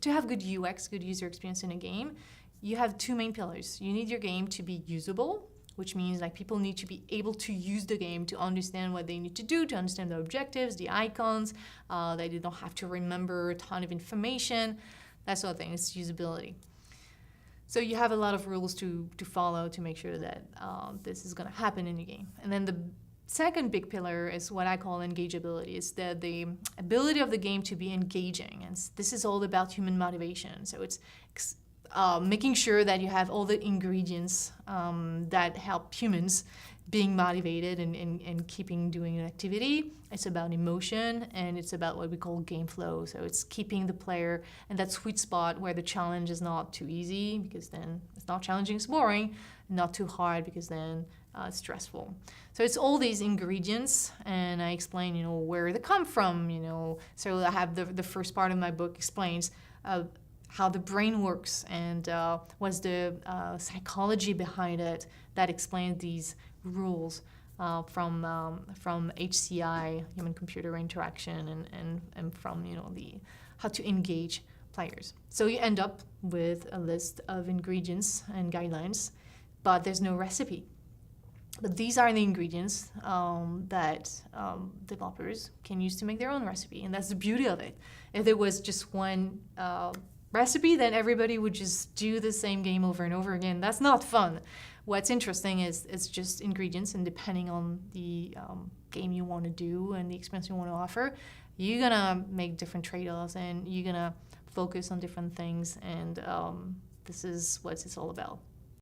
to have good UX, good user experience in a game, you have two main pillars. You need your game to be usable, which means like people need to be able to use the game to understand what they need to do, to understand the objectives, the icons, that they don't have to remember a ton of information, that sort of thing. It's usability. So you have a lot of rules to follow to make sure that this is going to happen in your game. And then the second big pillar is what I call engageability. It's the ability of the game to be engaging. And this is all about human motivation. So it's making sure that you have all the ingredients that help humans being motivated and keeping doing an activity. It's about emotion, and it's about what we call game flow. So it's keeping the player in that sweet spot where the challenge is not too easy, because then it's not challenging, it's boring, not too hard, because then it's stressful. So it's all these ingredients, and I explain, where they come from, So I have the first part of my book explains how the brain works and what's the psychology behind it that explains these rules from HCI, human-computer interaction, and from how to engage players. So you end up with a list of ingredients and guidelines, but there's no recipe. But these are the ingredients that developers can use to make their own recipe, and that's the beauty of it. If there was just one recipe, then everybody would just do the same game over and over again. That's not fun. What's interesting is it's just ingredients, and depending on the game you want to do and the experience you want to offer, you're gonna make different trade-offs, and you're gonna focus on different things, and this is what it's all about.